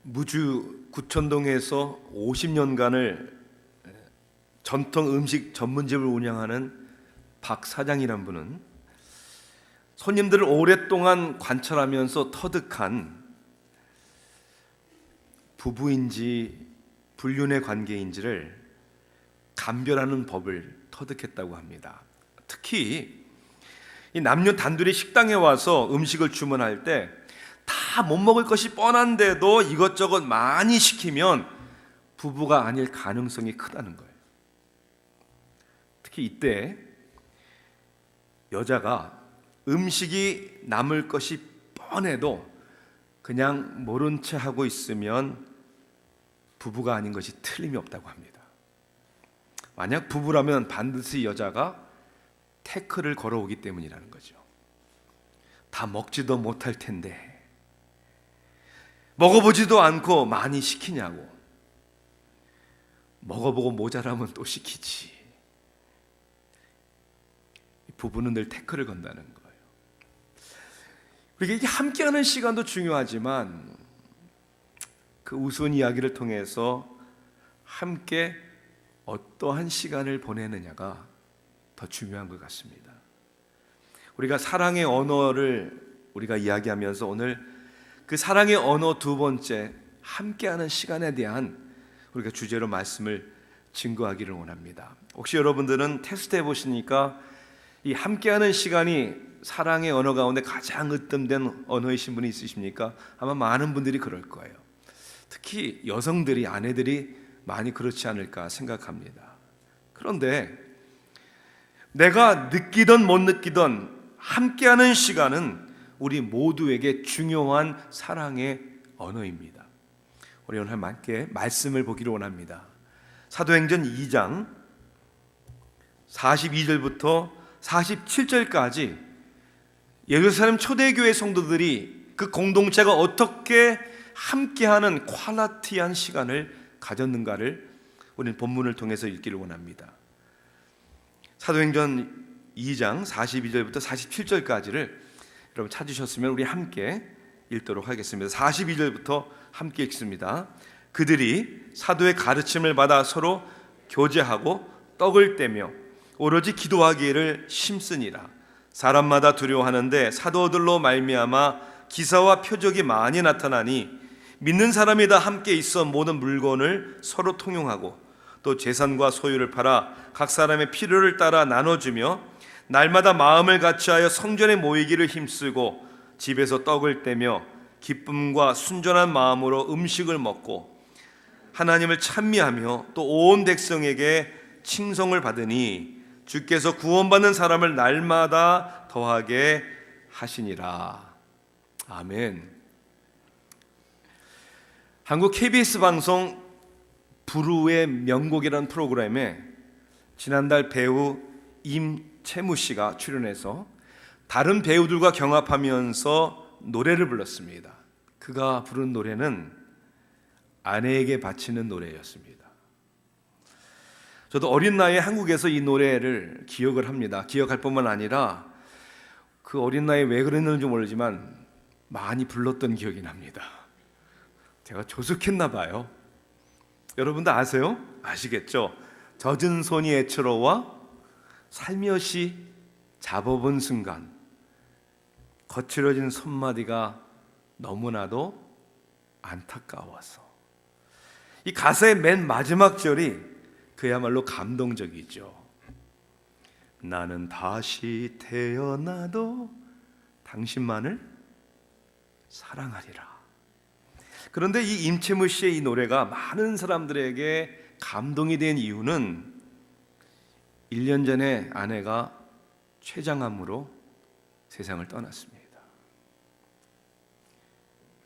무주 구천동에서 50년간을 전통 음식 전문집을 운영하는 박 사장이란 분은 손님들을 오랫동안 관찰하면서 터득한 부부인지 불륜의 관계인지를 감별하는 법을 터득했다고 합니다. 특히 이 남녀 단둘이 식당에 와서 음식을 주문할 때 다 못 먹을 것이 뻔한데도 이것저것 많이 시키면 부부가 아닐 가능성이 크다는 거예요. 특히 이때 여자가 음식이 남을 것이 뻔해도 그냥 모른 채 하고 있으면 부부가 아닌 것이 틀림이 없다고 합니다. 만약 부부라면 반드시 여자가 태클을 걸어오기 때문이라는 거죠. 다 먹지도 못할 텐데 먹어보지도 않고 많이 시키냐고. 먹어보고 모자라면 또 시키지. 부부는 늘 태클을 건다는 거예요. 이게 함께하는 시간도 중요하지만 그 우스운 이야기를 통해서 함께 어떠한 시간을 보내느냐가 더 중요한 것 같습니다. 우리가 사랑의 언어를 우리가 이야기하면서 오늘 그 사랑의 언어 두 번째, 함께하는 시간에 대한 우리가 주제로 말씀을 증거하기를 원합니다. 혹시 여러분들은 테스트 해보시니까 이 함께하는 시간이 사랑의 언어 가운데 가장 으뜸된 언어이신 분이 있으십니까? 아마 많은 분들이 그럴 거예요. 특히 여성들이, 아내들이 많이 그렇지 않을까 생각합니다. 그런데 내가 느끼던 못 느끼던 함께하는 시간은 우리 모두에게 중요한 사랑의 언어입니다. 우리 오늘 함께 말씀을 보기를 원합니다. 사도행전 2장 42절부터 47절까지 예루살렘 초대교회 성도들이 그 공동체가 어떻게 함께하는 퀄리티한 시간을 가졌는가를 우리는 본문을 통해서 읽기를 원합니다. 사도행전 2장 42절부터 47절까지를 여러분 찾으셨으면 우리 함께 읽도록 하겠습니다. 42절부터 함께 읽습니다. 그들이 사도의 가르침을 받아 서로 교제하고 떡을 떼며 오로지 기도하기를 힘쓰니라. 사람마다 두려워하는데 사도들로 말미암아 기사와 표적이 많이 나타나니 믿는 사람이 다 함께 있어 모든 물건을 서로 통용하고 또 재산과 소유를 팔아 각 사람의 필요를 따라 나눠주며 날마다 마음을 같이하여 성전에 모이기를 힘쓰고 집에서 떡을 떼며 기쁨과 순전한 마음으로 음식을 먹고 하나님을 찬미하며 또 온 백성에게 칭송을 받으니 주께서 구원받는 사람을 날마다 더하게 하시니라. 아멘. 한국 KBS 방송 부르의 명곡이라는 프로그램에 지난달 배우 임채무 씨가 출연해서 다른 배우들과 경합하면서 노래를 불렀습니다. 그가 부른 노래는 아내에게 바치는 노래였습니다. 저도 어린 나이에 한국에서 이 노래를 기억을 합니다. 기억할 뿐만 아니라 그 어린 나이에 왜 그랬는지 모르지만 많이 불렀던 기억이 납니다. 제가 조숙했나 봐요. 여러분도 아세요? 아시겠죠? 젖은 손이 애처로워 살며시 잡아본 순간 거칠어진 손마디가 너무나도 안타까워서. 이 가사의 맨 마지막 절이 그야말로 감동적이죠. 나는 다시 태어나도 당신만을 사랑하리라. 그런데 이 임채무 씨의 이 노래가 많은 사람들에게 감동이 된 이유는 1년 전에 아내가 췌장암으로 세상을 떠났습니다.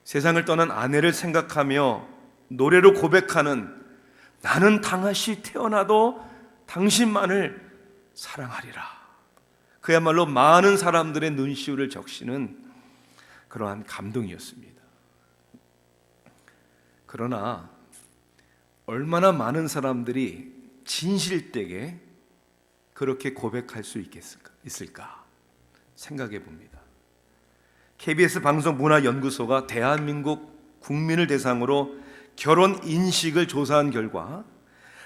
세상을 떠난 아내를 생각하며 노래로 고백하는 나는 다시 태어나도 당신만을 사랑하리라. 그야말로 많은 사람들의 눈시울을 적시는 그러한 감동이었습니다. 그러나 얼마나 많은 사람들이 진실되게 그렇게 고백할 수 있을까 생각해 봅니다. KBS 방송문화연구소가 대한민국 국민을 대상으로 결혼 인식을 조사한 결과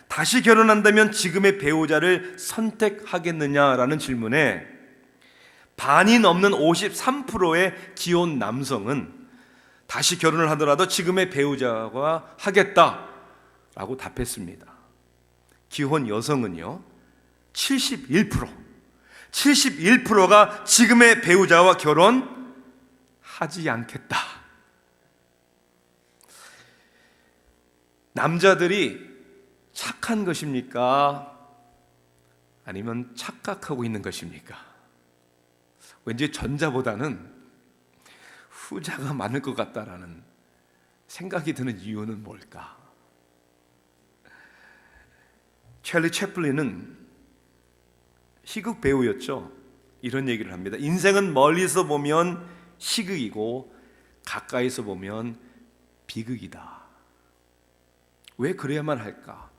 다시 결혼한다면 지금의 배우자를 선택하겠느냐라는 질문에 반이 넘는 53%의 기혼 남성은 다시 결혼을 하더라도 지금의 배우자와 하겠다라고 답했습니다. 기혼 여성은요 71%가 지금의 배우자와 결혼하지 않겠다. 남자들이 착한 것입니까? 아니면 착각하고 있는 것입니까? 왠지 전자보다는 후자가 많을 것 같다라는 생각이 드는 이유는 뭘까? 찰리 채플린은 희극 배우였죠. 이런 얘기를 합니다. 인생은 멀리서 보면 희극이고 가까이서 보면 비극이다. 왜 그래야만 할까?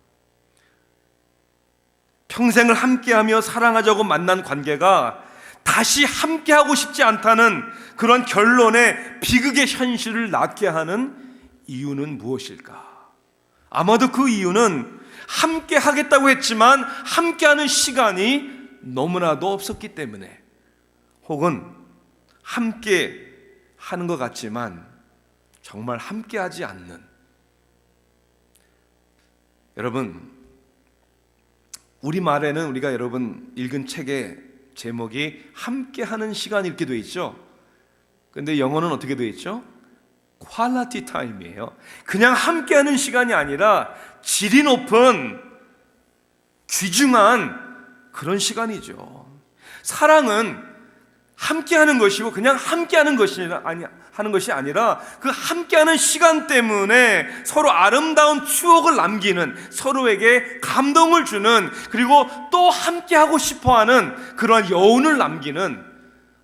평생을 함께하며 사랑하자고 만난 관계가 다시 함께하고 싶지 않다는 그런 결론에 비극의 현실을 낳게 하는 이유는 무엇일까? 아마도 그 이유는 함께 하겠다고 했지만 함께하는 시간이 너무나도 없었기 때문에, 혹은 함께 하는 것 같지만 정말 함께하지 않는. 여러분, 우리말에는 우리가 여러분 읽은 책의 제목이 함께하는 시간 이렇게 되어 있죠. 근데 영어는 어떻게 되어 있죠? 퀄리티 타임이에요. 그냥 함께하는 시간이 아니라 질이 높은 귀중한 그런 시간이죠. 사랑은 함께하는 것이고 그냥 함께하는 것이 아니라 그 함께하는 시간 때문에 서로 아름다운 추억을 남기는, 서로에게 감동을 주는, 그리고 또 함께하고 싶어하는 그런 여운을 남기는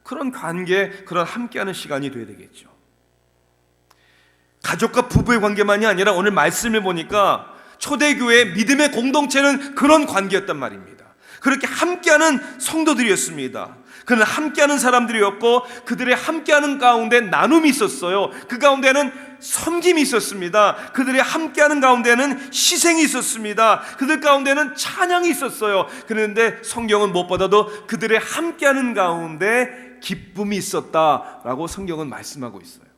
그런 관계, 그런 함께하는 시간이 되어야 되겠죠. 가족과 부부의 관계만이 아니라 오늘 말씀을 보니까 초대교회 믿음의 공동체는 그런 관계였단 말입니다. 그렇게 함께하는 성도들이었습니다. 그는 함께하는 사람들이었고 그들의 함께하는 가운데 나눔이 있었어요. 그 가운데는 섬김이 있었습니다. 그들의 함께하는 가운데는 희생이 있었습니다. 그들 가운데는 찬양이 있었어요. 그런데 성경은 무엇보다도 그들의 함께하는 가운데 기쁨이 있었다라고 성경은 말씀하고 있어요.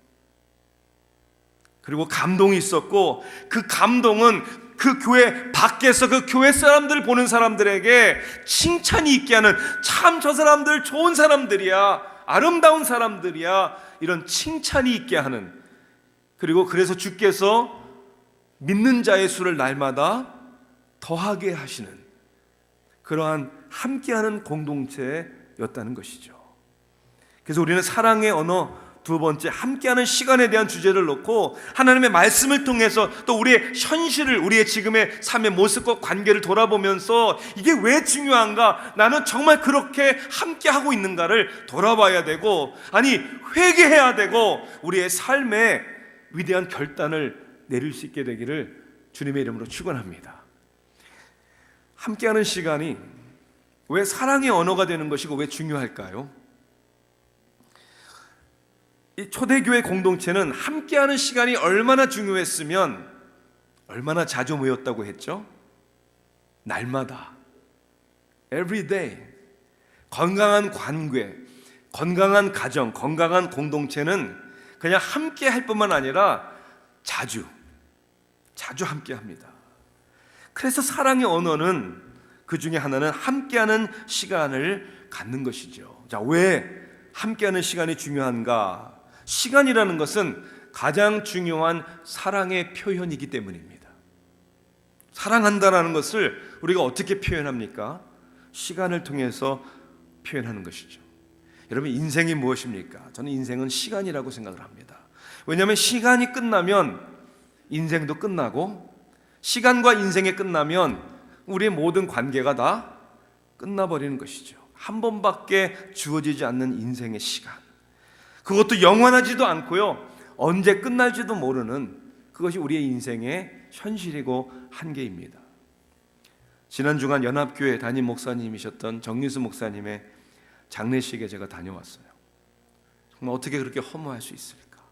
그리고 감동이 있었고 그 감동은 그 교회 밖에서 그 교회 사람들을 보는 사람들에게 칭찬이 있게 하는, 참 저 사람들 좋은 사람들이야, 아름다운 사람들이야, 이런 칭찬이 있게 하는, 그리고 그래서 주께서 믿는 자의 수를 날마다 더하게 하시는 그러한 함께하는 공동체였다는 것이죠. 그래서 우리는 사랑의 언어 두 번째, 함께하는 시간에 대한 주제를 놓고 하나님의 말씀을 통해서 또 우리의 현실을, 우리의 지금의 삶의 모습과 관계를 돌아보면서 이게 왜 중요한가, 나는 정말 그렇게 함께하고 있는가를 돌아봐야 되고, 아니 회개해야 되고 우리의 삶에 위대한 결단을 내릴 수 있게 되기를 주님의 이름으로 축원합니다. 함께하는 시간이 왜 사랑의 언어가 되는 것이고 왜 중요할까요? 이 초대교회 공동체는 함께하는 시간이 얼마나 중요했으면 얼마나 자주 모였다고 했죠? 날마다, every day. 건강한 관계, 건강한 가정, 건강한 공동체는 그냥 함께 할 뿐만 아니라 자주 함께합니다. 그래서 사랑의 언어는 그 중에 하나는 함께하는 시간을 갖는 것이죠. 자, 왜 함께하는 시간이 중요한가? 시간이라는 것은 가장 중요한 사랑의 표현이기 때문입니다. 사랑한다라는 것을 우리가 어떻게 표현합니까? 시간을 통해서 표현하는 것이죠. 여러분, 인생이 무엇입니까? 저는 인생은 시간이라고 생각을 합니다. 왜냐하면 시간이 끝나면 인생도 끝나고, 시간과 인생이 끝나면 우리의 모든 관계가 다 끝나버리는 것이죠. 한 번밖에 주어지지 않는 인생의 시간, 그것도 영원하지도 않고요, 언제 끝날지도 모르는, 그것이 우리의 인생의 현실이고 한계입니다. 지난 주간 연합교회 담임 목사님이셨던 정리수 목사님의 장례식에 제가 다녀왔어요. 정말 어떻게 그렇게 허무할 수 있을까?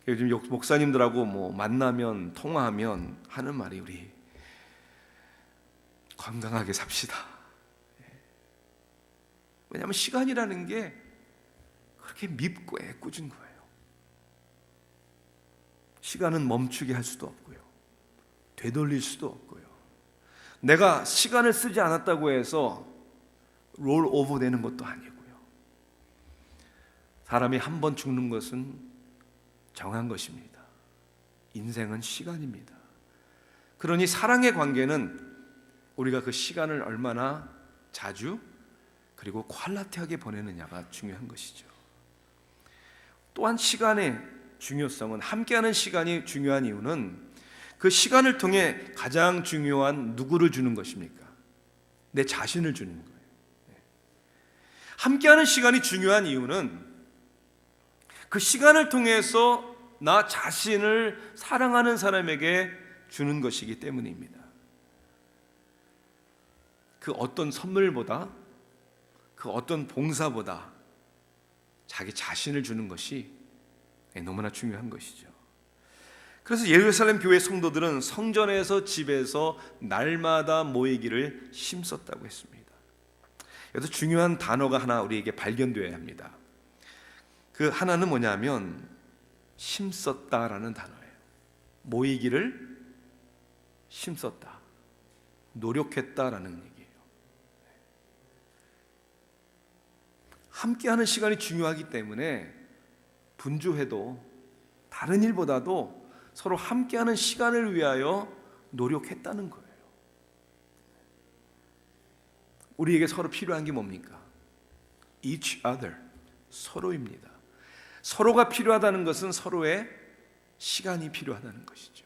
요즘 목사님들하고 만나면 통화하면 하는 말이 우리 건강하게 삽시다. 왜냐하면 시간이라는 게 그렇게 밉고 애꿎은 거예요. 시간은 멈추게 할 수도 없고요, 되돌릴 수도 없고요. 내가 시간을 쓰지 않았다고 해서 롤 오버 되는 것도 아니고요. 사람이 한 번 죽는 것은 정한 것입니다. 인생은 시간입니다. 그러니 사랑의 관계는 우리가 그 시간을 얼마나 자주 그리고 퀄리티하게 보내느냐가 중요한 것이죠. 또한 시간의 중요성은, 함께하는 시간이 중요한 이유는 그 시간을 통해 가장 중요한 누구를 주는 것입니까? 내 자신을 주는 거예요. 함께하는 시간이 중요한 이유는 그 시간을 통해서 나 자신을 사랑하는 사람에게 주는 것이기 때문입니다. 그 어떤 선물보다, 그 어떤 봉사보다 자기 자신을 주는 것이 너무나 중요한 것이죠. 그래서 예루살렘 교회 성도들은 성전에서 집에서 날마다 모이기를 힘썼다고 했습니다. 여기서 중요한 단어가 하나 우리에게 발견되어야 합니다. 그 하나는 뭐냐면 힘썼다라는 단어예요. 모이기를 힘썼다, 노력했다라는 얘기예요. 함께하는 시간이 중요하기 때문에 분주해도 다른 일보다도 서로 함께하는 시간을 위하여 노력했다는 거예요. 우리에게 서로 필요한 게 뭡니까? Each other, 서로입니다. 서로가 필요하다는 것은 서로의 시간이 필요하다는 것이죠.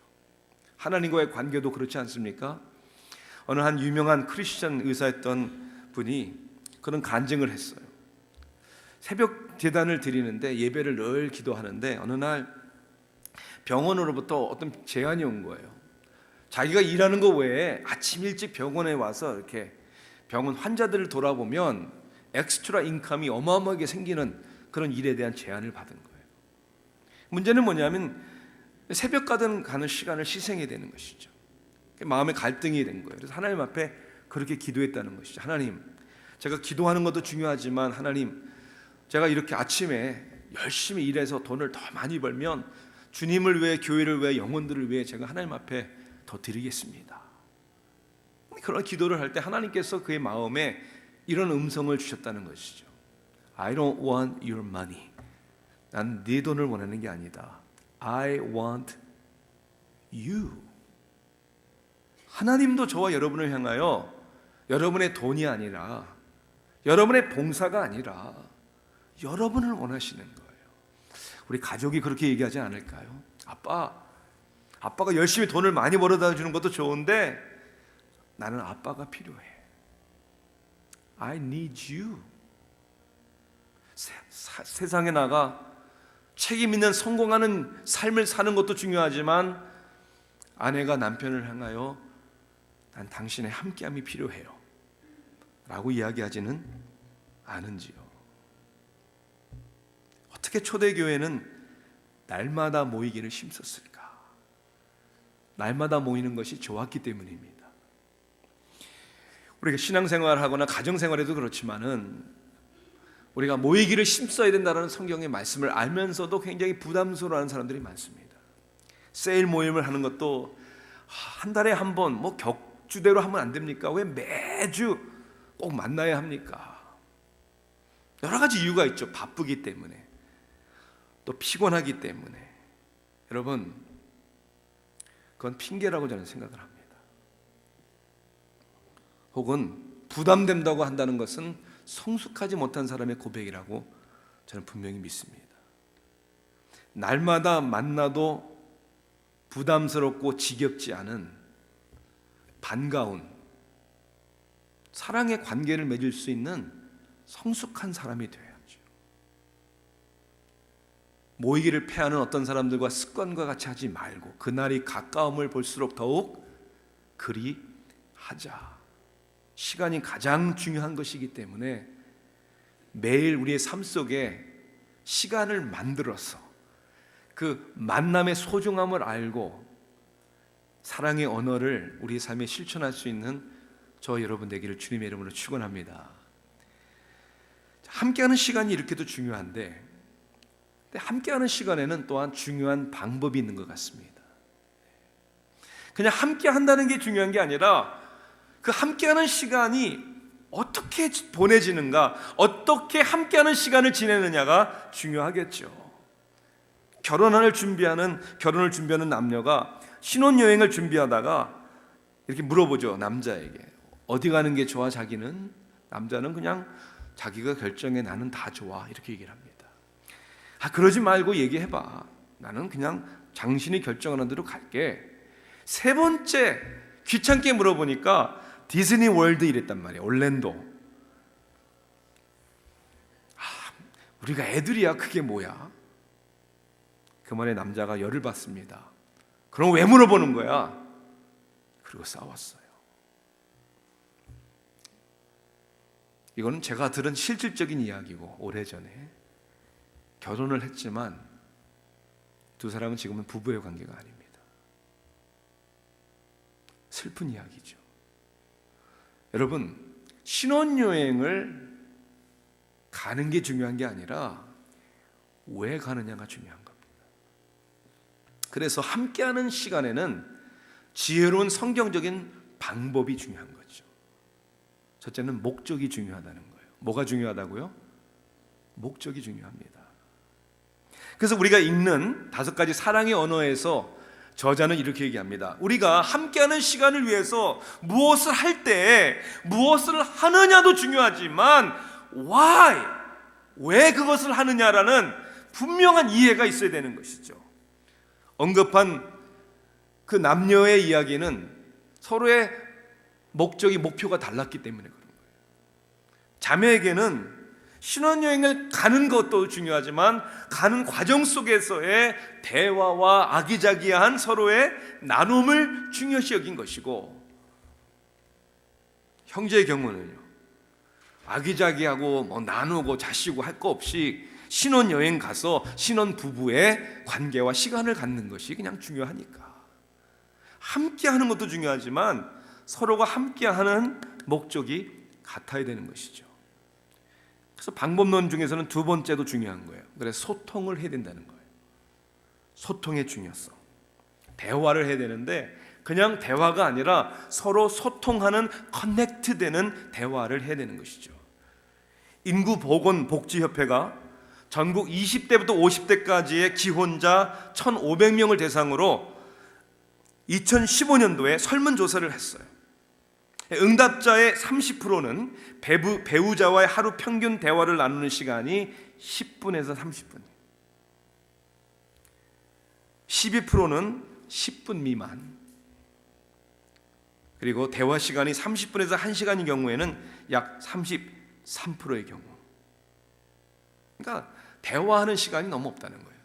하나님과의 관계도 그렇지 않습니까? 어느 한 유명한 크리스천 의사였던 분이 그런 간증을 했어요. 새벽 제단을 드리는데 예배를 늘 기도하는데 어느 날 병원으로부터 어떤 제안이 온 거예요. 자기가 일하는 거 외에 아침 일찍 병원에 와서 이렇게 병원 환자들을 돌아보면 엑스트라 인컴이 어마어마하게 생기는 그런 일에 대한 제안을 받은 거예요. 문제는 뭐냐면 새벽 가는 시간을 희생해야 되는 것이죠. 마음의 갈등이 된 거예요. 그래서 하나님 앞에 그렇게 기도했다는 것이죠. 하나님, 제가 기도하는 것도 중요하지만 하나님, 제가 이렇게 아침에 열심히 일해서 돈을 더 많이 벌면 주님을 위해, 교회를 위해, 영혼들을 위해 제가 하나님 앞에 더 드리겠습니다. 그런 기도를 할 때 하나님께서 그의 마음에 이런 음성을 주셨다는 것이죠. I don't want your money. 난 네 돈을 원하는 게 아니다. I want you. 하나님도 저와 여러분을 향하여 여러분의 돈이 아니라, 여러분의 봉사가 아니라 여러분을 원하시는 거예요. 우리 가족이 그렇게 얘기하지 않을까요? 아빠가 열심히 돈을 많이 벌어다 주는 것도 좋은데 나는 아빠가 필요해. I need you. 세상에 나가 책임 있는 성공하는 삶을 사는 것도 중요하지만 아내가 남편을 향하여 난 당신의 함께함이 필요해요 라고 이야기하지는 않은지요. 어떻게 초대교회는 날마다 모이기를 힘썼을까? 날마다 모이는 것이 좋았기 때문입니다. 우리가 신앙생활하거나 가정생활에도 그렇지만은 우리가 모이기를 힘써야 된다는 성경의 말씀을 알면서도 굉장히 부담스러워하는 사람들이 많습니다. 세일 모임을 하는 것도 한 달에 한 번 격주대로 하면 안 됩니까? 왜 매주 꼭 만나야 합니까? 여러 가지 이유가 있죠. 바쁘기 때문에, 또 피곤하기 때문에. 여러분, 그건 핑계라고 저는 생각을 합니다. 혹은 부담된다고 한다는 것은 성숙하지 못한 사람의 고백이라고 저는 분명히 믿습니다. 날마다 만나도 부담스럽고 지겹지 않은 반가운 사랑의 관계를 맺을 수 있는 성숙한 사람이 되어야죠. 모이기를 패하는 어떤 사람들과 습관과 같이 하지 말고 그날이 가까움을 볼수록 더욱 그리 하자. 시간이 가장 중요한 것이기 때문에 매일 우리의 삶 속에 시간을 만들어서 그 만남의 소중함을 알고 사랑의 언어를 우리 삶에 실천할 수 있는 저 여러분 되기를 주님의 이름으로 축원합니다. 함께하는 시간이 이렇게도 중요한데, 함께하는 시간에는 또한 중요한 방법이 있는 것 같습니다. 그냥 함께한다는 게 중요한 게 아니라 그 함께하는 시간이 어떻게 보내지는가, 어떻게 함께하는 시간을 지내느냐가 중요하겠죠. 결혼을 준비하는 남녀가 신혼여행을 준비하다가 이렇게 물어보죠. 남자에게 어디 가는 게 좋아? 자기는, 남자는 그냥 자기가 결정해, 나는 다 좋아, 이렇게 얘기를 합니다. 그러지 말고 얘기해봐. 나는 그냥 당신이 결정하는 대로 갈게. 세 번째 귀찮게 물어보니까 디즈니 월드 이랬단 말이에요. 올랜도. 우리가 애들이야, 그게 뭐야? 그 말에 남자가 열을 받습니다. 그럼 왜 물어보는 거야? 그리고 싸웠어요. 이거는 제가 들은 실질적인 이야기고, 오래전에 결혼을 했지만 두 사람은 지금은 부부의 관계가 아닙니다. 슬픈 이야기죠. 여러분, 신혼여행을 가는 게 중요한 게 아니라 왜 가느냐가 중요한 겁니다. 그래서 함께하는 시간에는 지혜로운 성경적인 방법이 중요한 거죠. 첫째는 목적이 중요하다는 거예요. 뭐가 중요하다고요? 목적이 중요합니다. 그래서 우리가 읽는 5가지 사랑의 언어에서 저자는 이렇게 얘기합니다. 우리가 함께하는 시간을 위해서 무엇을 할 때 무엇을 하느냐도 중요하지만 why, 왜 그것을 하느냐라는 분명한 이해가 있어야 되는 것이죠. 언급한 그 남녀의 이야기는 서로의 목표가 달랐기 때문에 그런 거예요. 자매에게는 신혼여행을 가는 것도 중요하지만 가는 과정 속에서의 대화와 아기자기한 서로의 나눔을 중요시 여긴 것이고, 형제의 경우는요, 아기자기하고 나누고 자시고 할 거 없이 신혼여행 가서 신혼부부의 관계와 시간을 갖는 것이 그냥 중요하니까. 함께하는 것도 중요하지만 서로가 함께하는 목적이 같아야 되는 것이죠. 그래서 방법론 중에서는 2번째도 중요한 거예요. 그래서 소통을 해야 된다는 거예요. 소통의 중요성. 대화를 해야 되는데 그냥 대화가 아니라 서로 소통하는, 커넥트되는 대화를 해야 되는 것이죠. 인구보건복지협회가 전국 20대부터 50대까지의 기혼자 1,500명을 대상으로 2015년도에 설문조사를 했어요. 응답자의 30%는 배우자와의 하루 평균 대화를 나누는 시간이 10분에서 30분, 12%는 10분 미만, 그리고 대화 시간이 30분에서 1시간인 경우에는 약 33%의 경우. 그러니까 대화하는 시간이 너무 없다는 거예요.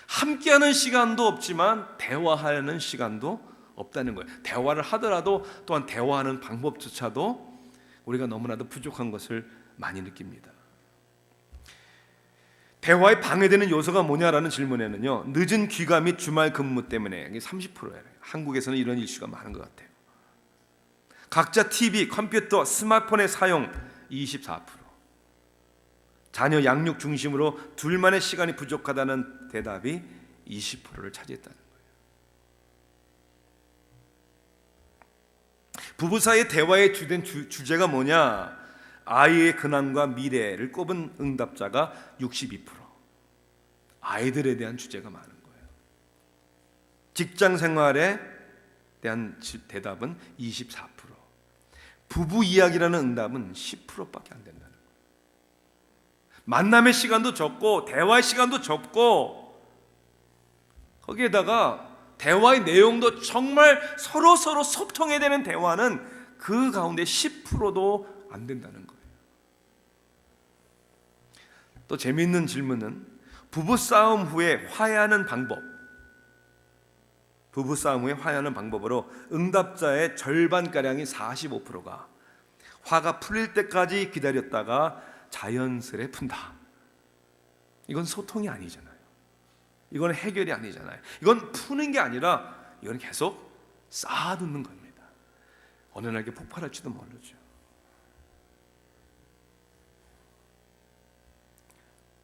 함께하는 시간도 없지만 대화하는 시간도 없다는 거예요. 대화를 하더라도 또한 대화하는 방법조차도 우리가 너무나도 부족한 것을 많이 느낍니다. 대화에 방해되는 요소가 뭐냐라는 질문에는요, 늦은 귀가 및 주말 근무 때문에 30%예요. 한국에서는 이런 이슈가 많은 것 같아요. 각자 TV, 컴퓨터, 스마트폰의 사용 24%, 자녀 양육 중심으로 둘만의 시간이 부족하다는 대답이 20%를 차지했다는 거예요. 부부 사이의 대화의 주된 주제가 뭐냐? 아이의 근황과 미래를 꼽은 응답자가 62%. 아이들에 대한 주제가 많은 거예요. 직장 생활에 대한 대답은 24%. 부부 이야기라는 응답은 10%밖에 안 된다는 거예요. 만남의 시간도 적고 대화의 시간도 적고, 거기에다가 대화의 내용도 정말 서로 소통해야 되는 대화는 그 가운데 10%도 안 된다는 거예요. 또 재미있는 질문은 부부싸움 후에 화해하는 방법. 부부싸움 후에 화해하는 방법으로 응답자의 절반가량이 45%가 화가 풀릴 때까지 기다렸다가 자연스레 푼다. 이건 소통이 아니잖아요. 이건 해결이 아니잖아요. 이건 푸는 게 아니라 이건 계속 쌓아두는 겁니다. 어느 날 이게 폭발할지도 모르죠.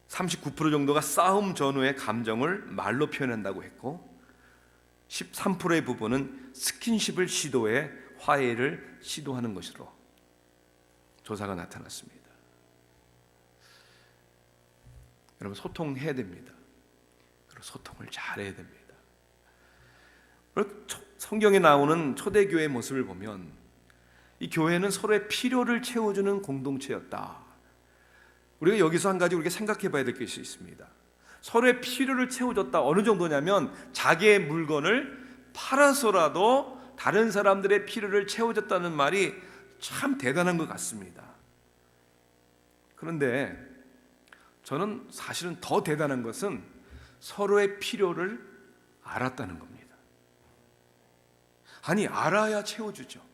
39% 정도가 싸움 전후의 감정을 말로 표현한다고 했고 13%의 부분은 스킨십을 시도해 화해를 시도하는 것으로 조사가 나타났습니다. 여러분, 소통해야 됩니다. 그리고 소통을 잘해야 됩니다. 성경에 나오는 초대교회의 모습을 보면 이 교회는 서로의 필요를 채워주는 공동체였다. 우리가 여기서 한 가지 우리가 생각해 봐야 될 것이 있습니다. 서로의 필요를 채워줬다. 어느 정도냐면 자기의 물건을 팔아서라도 다른 사람들의 필요를 채워줬다는 말이 참 대단한 것 같습니다. 그런데 저는 사실은 더 대단한 것은 서로의 필요를 알았다는 겁니다. 아니, 알아야 채워주죠.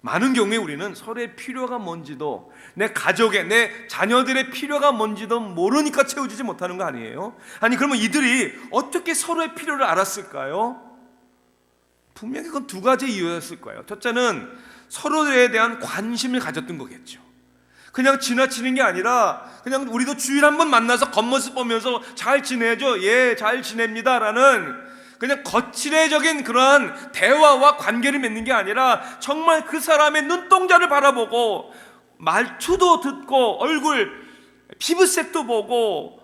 많은 경우에 우리는 서로의 필요가 뭔지도, 내 가족의, 내 자녀들의 필요가 뭔지도 모르니까 채워주지 못하는 거 아니에요? 아니, 그러면 이들이 어떻게 서로의 필요를 알았을까요? 분명히 그건 두 가지 이유였을 거예요. 첫째는 서로에 대한 관심을 가졌던 거겠죠. 그냥 지나치는 게 아니라 그냥 우리도 주일 한번 만나서 겉모습 보면서 잘 지내죠? 예, 잘 지냅니다 라는 그냥 거칠애적인 그러한 대화와 관계를 맺는 게 아니라 정말 그 사람의 눈동자를 바라보고 말투도 듣고 얼굴 피부색도 보고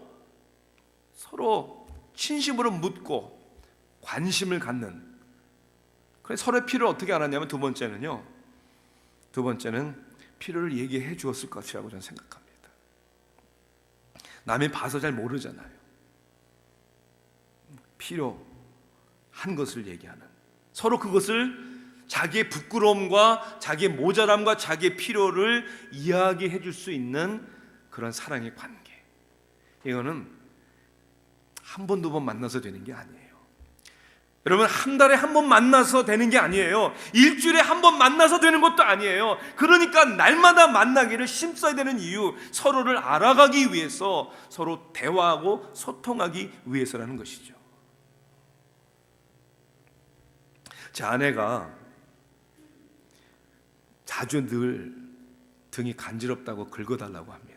서로 진심으로 묻고 관심을 갖는, 그래서 서로의 필요를 어떻게 알았냐면 두 번째는 필요를 얘기해 주었을 것이라고 저는 생각합니다. 남이 봐서 잘 모르잖아요. 필요한 것을 얘기하는, 서로 그것을 자기의 부끄러움과 자기의 모자람과 자기의 필요를 이야기해 줄 수 있는 그런 사랑의 관계. 이거는 한 번, 두 번 만나서 되는 게 아니에요. 여러분, 한 달에 한 번 만나서 되는 게 아니에요. 일주일에 한 번 만나서 되는 것도 아니에요. 그러니까 날마다 만나기를 힘써야 되는 이유, 서로를 알아가기 위해서, 서로 대화하고 소통하기 위해서라는 것이죠. 제 아내가 자주 늘 등이 간지럽다고 긁어달라고 합니다.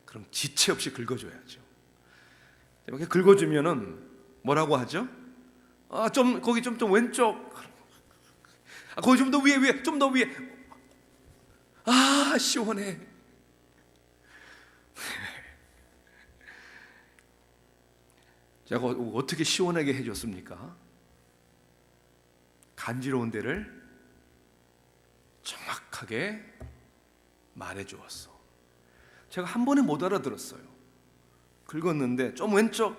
그럼 지체 없이 긁어줘야죠. 이렇게 긁어주면은 뭐라고 하죠? 좀 거기 좀 왼쪽, 거기 좀 더 위에, 좀 더 위에. 시원해. 제가 어떻게 시원하게 해줬습니까? 간지러운 데를 정확하게 말해주었어. 제가 한 번에 못 알아들었어요. 긁었는데 좀 왼쪽,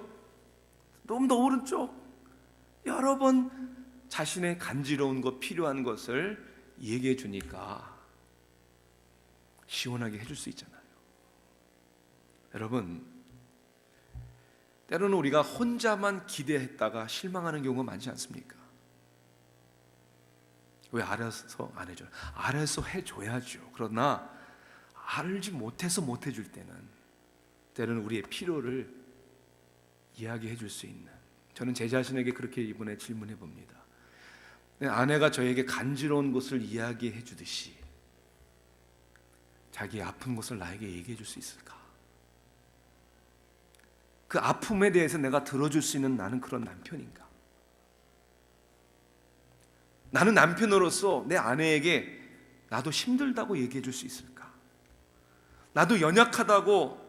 좀 더 오른쪽, 여러 번 자신의 간지러운 것, 필요한 것을 얘기해 주니까 시원하게 해줄 수 있잖아요. 여러분, 때로는 우리가 혼자만 기대했다가 실망하는 경우가 많지 않습니까? 왜 알아서 안 해줘요? 알아서 해줘야죠. 그러나 알지 못해서 못 해줄 때는 때로는 우리의 필요를 이야기해 줄 수 있는, 저는 제 자신에게 그렇게 이번에 질문해 봅니다. 아내가 저에게 간지러운 것을 이야기해 주듯이 자기 아픈 것을 나에게 얘기해 줄 수 있을까? 그 아픔에 대해서 내가 들어줄 수 있는 나는 그런 남편인가? 나는 남편으로서 내 아내에게 나도 힘들다고 얘기해 줄 수 있을까? 나도 연약하다고,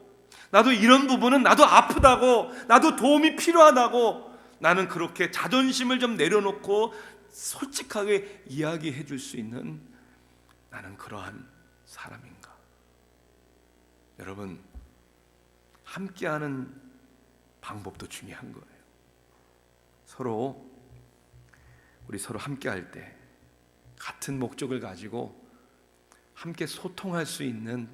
나도 이런 부분은 나도 아프다고, 나도 도움이 필요하다고, 나는 그렇게 자존심을 좀 내려놓고 솔직하게 이야기해 줄 수 있는 나는 그러한 사람인가? 여러분, 함께하는 방법도 중요한 거예요. 우리 서로 함께할 때 같은 목적을 가지고 함께 소통할 수 있는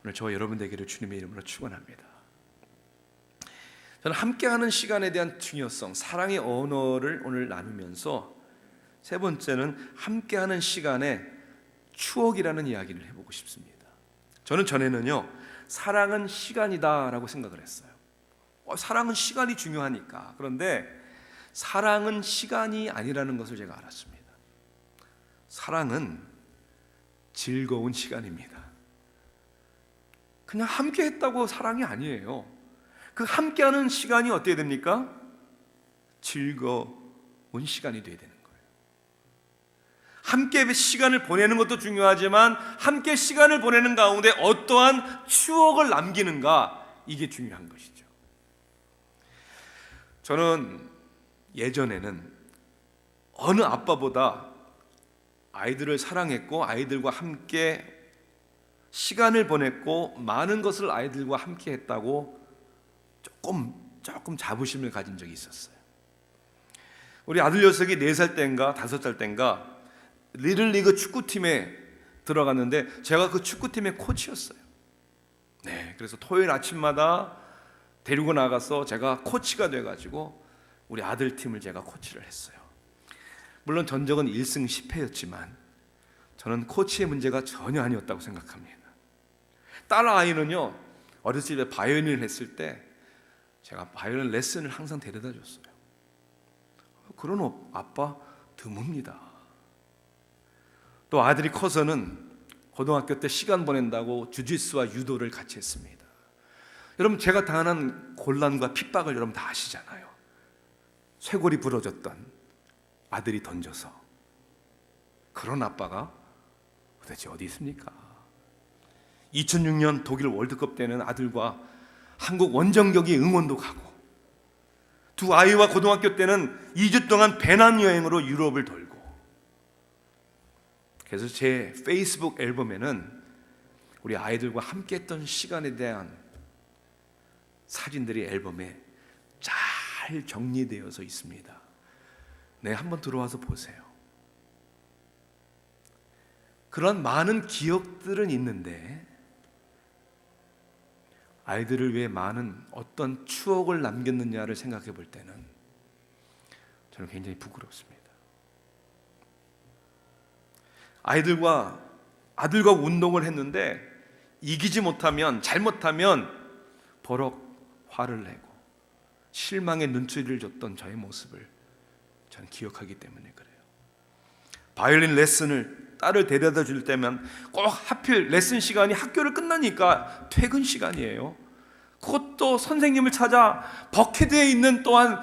오늘 저와 여러분 되기를 주님의 이름으로 축원합니다. 저는 함께하는 시간에 대한 중요성, 사랑의 언어를 오늘 나누면서 세 번째는 함께하는 시간에 추억이라는 이야기를 해보고 싶습니다. 저는 전에는요, 사랑은 시간이다라고 생각을 했어요. 사랑은 시간이 중요하니까. 그런데 사랑은 시간이 아니라는 것을 제가 알았습니다. 사랑은 즐거운 시간입니다. 그냥 함께 했다고 사랑이 아니에요. 그 함께하는 시간이 어떻게 됩니까? 즐거운 시간이 되어야 되는 거예요. 함께 시간을 보내는 것도 중요하지만 함께 시간을 보내는 가운데 어떠한 추억을 남기는가, 이게 중요한 것이죠. 저는 예전에는 어느 아빠보다 아이들을 사랑했고 아이들과 함께 시간을 보냈고 많은 것을 아이들과 함께 했다고 조금 자부심을 가진 적이 있었어요. 우리 아들 녀석이 4살 때인가 5살 때인가 리틀리그 축구팀에 들어갔는데 제가 그 축구팀의 코치였어요. 네, 그래서 토요일 아침마다 데리고 나가서 제가 코치가 돼가지고 우리 아들 팀을 제가 코치를 했어요. 물론 전적은 1승 10패였지만 저는 코치의 문제가 전혀 아니었다고 생각합니다. 딸 아이는요, 어렸을 때 바이올린을 했을 때 제가 바이올린 레슨을 항상 데려다 줬어요. 그런 아빠 드뭅니다. 또 아들이 커서는 고등학교 때 시간 보낸다고 주짓수와 유도를 같이 했습니다. 여러분, 제가 당한 곤란과 핍박을 여러분 다 아시잖아요. 쇄골이 부러졌던 아들이 던져서. 그런 아빠가 도대체 어디 있습니까? 2006년 독일 월드컵 때는 아들과 한국 원정경기 응원도 가고, 두 아이와 고등학교 때는 2주 동안 배낭여행으로 유럽을 돌고, 그래서 제 페이스북 앨범에는 우리 아이들과 함께 했던 시간에 대한 사진들이 앨범에 잘 정리되어서 있습니다. 네, 한번 들어와서 보세요. 그런 많은 기억들은 있는데 아이들을 위해 많은 어떤 추억을 남겼느냐를 생각해 볼 때는 저는 굉장히 부끄럽습니다. 아들과 운동을 했는데 이기지 못하면, 잘못하면 버럭 화를 내고 실망의 눈초리를 줬던 저의 모습을 저는 기억하기 때문에 그래요. 바이올린 레슨을 딸을 데려다 줄 때면 꼭 하필 레슨 시간이 학교를 끝나니까 퇴근 시간이에요. 그것도 선생님을 찾아 버켓에 있는 또한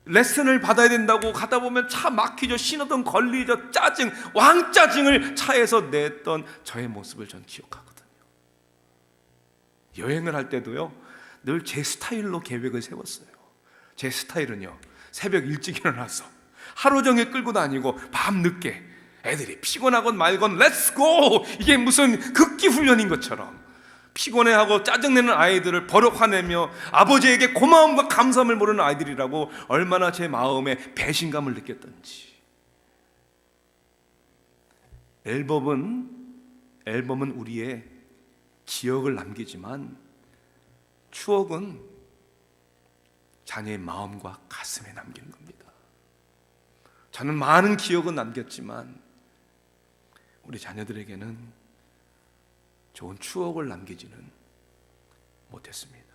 레슨을 받아야 된다고 가다 보면 차 막히죠. 신호등 걸리죠. 짜증, 왕짜증을 차에서 냈던 저의 모습을 전 기억하거든요. 여행을 할 때도요, 늘 제 스타일로 계획을 세웠어요. 제 스타일은요, 새벽 일찍 일어나서 하루 종일 끌고 다니고 밤 늦게 애들이 피곤하건 말건 렛츠고! 이게 무슨 극기 훈련인 것처럼 피곤해하고 짜증내는 아이들을 버럭 화내며 아버지에게 고마움과 감사함을 모르는 아이들이라고 얼마나 제 마음에 배신감을 느꼈던지. 앨범은 우리의 기억을 남기지만 추억은 자녀의 마음과 가슴에 남기는 겁니다. 저는 많은 기억은 남겼지만 우리 자녀들에게는 좋은 추억을 남기지는 못했습니다.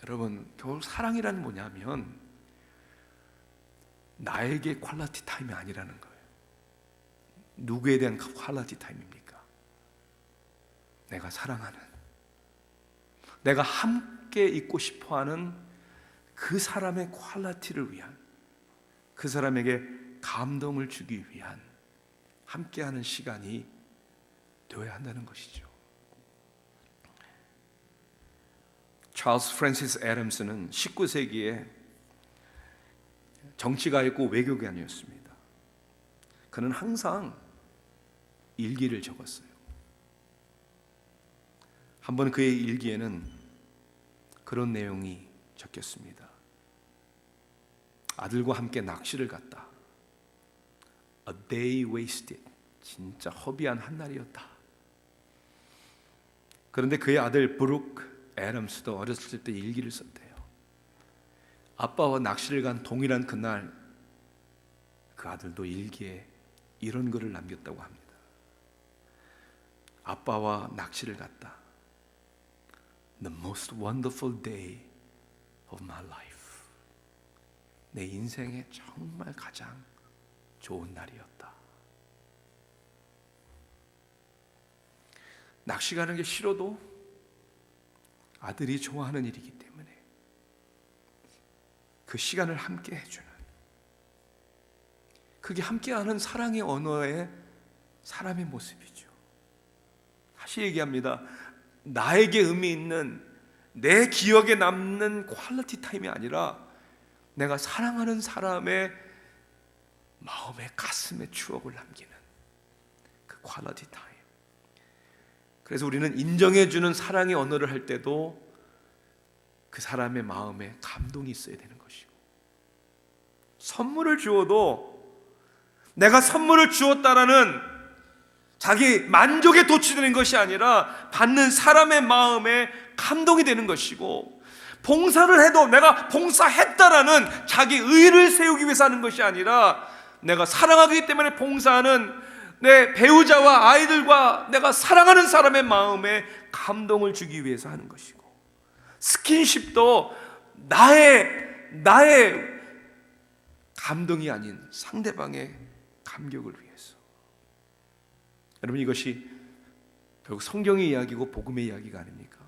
여러분, 결국 사랑이란 뭐냐면 나에게 퀄리티 타임이 아니라는 거예요. 누구에 대한 퀄리티 타임입니까? 내가 사랑하는, 내가 함께 있고 싶어하는 그 사람의 퀄리티를 위한, 그 사람에게 감동을 주기 위한 함께하는 시간이 되어야 한다는 것이죠. 찰스 프랜시스 애덤스는 19세기에 정치가였고 외교관이었습니다. 그는 항상 일기를 적었어요. 한번 그의 일기에는 그런 내용이 적혔습니다. 아들과 함께 낚시를 갔다. A day wasted. 진짜 허비한 한 날이었다. 그런데 그의 아들 브룩 애덤스도 어렸을 때 일기를 썼대요. 아빠와 낚시를 간 동일한 그날 그 아들도 일기에 이런 글을 남겼다고 합니다. 아빠와 낚시를 갔다. The most wonderful day of my life. 내 인생에 정말 가장 좋은 날이었다. 낚시 가는 게 싫어도 아들이 좋아하는 일이기 때문에 그 시간을 함께 해주는, 그게 함께하는 사랑의 언어의 사람의 모습이죠. 다시 얘기합니다. 나에게 의미 있는, 내 기억에 남는 퀄리티 타임이 아니라 내가 사랑하는 사람의 마음에, 가슴에 추억을 남기는 그 퀄리티 타임. 그래서 우리는 인정해주는 사랑의 언어를 할 때도 그 사람의 마음에 감동이 있어야 되는 것이고, 선물을 주어도 내가 선물을 주었다라는 자기 만족에 도취되는 것이 아니라 받는 사람의 마음에 감동이 되는 것이고, 봉사를 해도 내가 봉사했다라는 자기 의를 세우기 위해서 하는 것이 아니라 내가 사랑하기 때문에 봉사하는 내 배우자와 아이들과 내가 사랑하는 사람의 마음에 감동을 주기 위해서 하는 것이고, 스킨십도 나의 감동이 아닌 상대방의 감격을 위해서. 여러분, 이것이 결국 성경의 이야기고 복음의 이야기가 아닙니까?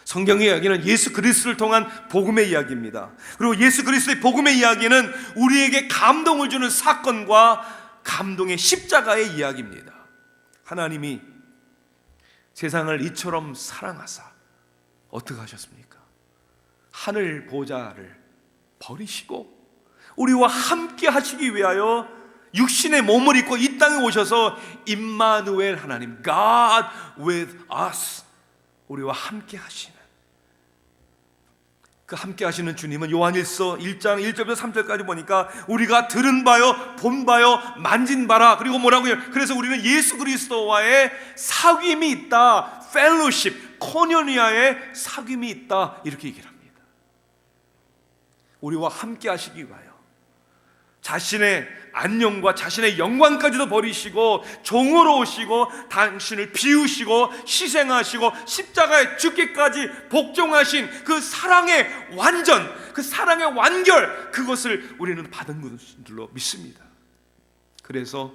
성경의 이야기는 예수 그리스도를 통한 복음의 이야기입니다. 그리고 예수 그리스도의 복음의 이야기는 우리에게 감동을 주는 사건과 감동의 십자가의 이야기입니다. 하나님이 세상을 이처럼 사랑하사 어떻게 하셨습니까? 하늘 보좌를 버리시고 우리와 함께 하시기 위하여 육신의 몸을 입고 이 땅에 오셔서 임마누엘 하나님, God with us, 우리와 함께 하시는 그 함께 하시는 주님은 요한일서 1장 1절부터 3절까지 보니까 우리가 들은 바요, 본 바요, 만진 바라. 그리고 뭐라고요? 그래서 우리는 예수 그리스도와의 사귐이 있다, 펠로십, 코노니아의 사귐이 있다, 이렇게 얘기를 합니다. 우리와 함께 하시기 위하여 자신의 안녕과 자신의 영광까지도 버리시고 종으로 오시고 당신을 비우시고 희생하시고 십자가에 죽기까지 복종하신 그 사랑의 완전, 그 사랑의 완결, 그것을 우리는 받은 것으로 믿습니다. 그래서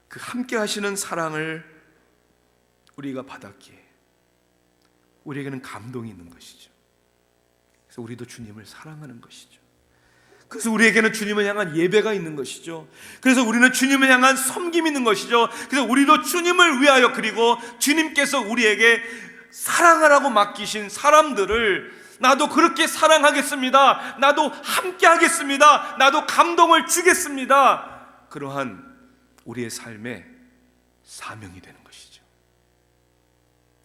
그 함께 하시는 사랑을 우리가 받았기에 우리에게는 감동이 있는 것이죠. 그래서 우리도 주님을 사랑하는 것이죠. 그래서 우리에게는 주님을 향한 예배가 있는 것이죠. 그래서 우리는 주님을 향한 섬김이 있는 것이죠. 그래서 우리도 주님을 위하여, 그리고 주님께서 우리에게 사랑하라고 맡기신 사람들을 나도 그렇게 사랑하겠습니다, 나도 함께 하겠습니다, 나도 감동을 주겠습니다, 그러한 우리의 삶의 사명이 되는 것이죠.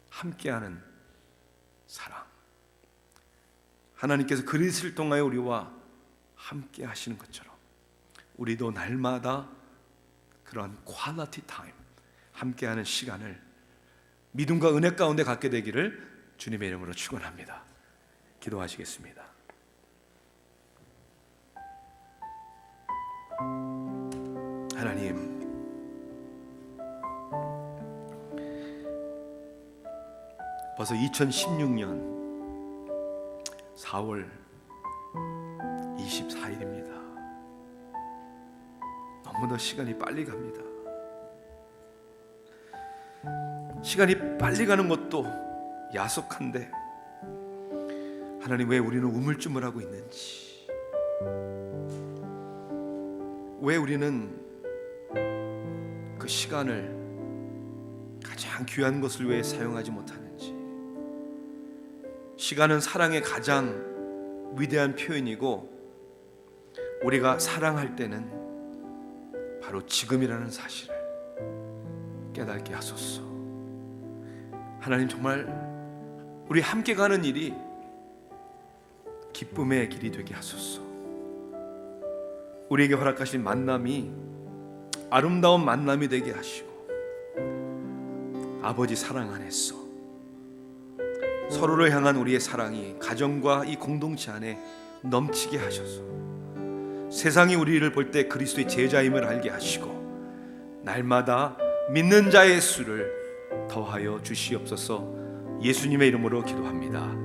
함께하는 사랑. 하나님께서 그리스도를 통하여 우리와 함께 하시는 것처럼 우리도 날마다 그런 퀄리티 타임, 함께하는 시간을 믿음과 은혜 가운데 갖게 되기를 주님의 이름으로 축원합니다. 기도하시겠습니다. 하나님, 벌써 2016년 4월 24일입니다. 너무나 시간이 빨리 갑니다. 시간이 빨리 가는 것도 야속한데 하나님, 왜 우리는 우물쭈물하고 있는지, 왜 우리는 그 시간을 가장 귀한 것을 위해 사용하지 못하는지. 시간은 사랑의 가장 위대한 표현이고 우리가 사랑할 때는 바로 지금이라는 사실을 깨닫게 하소서. 하나님, 정말 우리 함께 가는 일이 기쁨의 길이 되게 하소서. 우리에게 허락하신 만남이 아름다운 만남이 되게 하시고 아버지 사랑 안에서 서로를 향한 우리의 사랑이 가정과 이 공동체 안에 넘치게 하셔서 세상이 우리를 볼 때 그리스도의 제자임을 알게 하시고 날마다 믿는 자의 수를 더하여 주시옵소서. 예수님의 이름으로 기도합니다.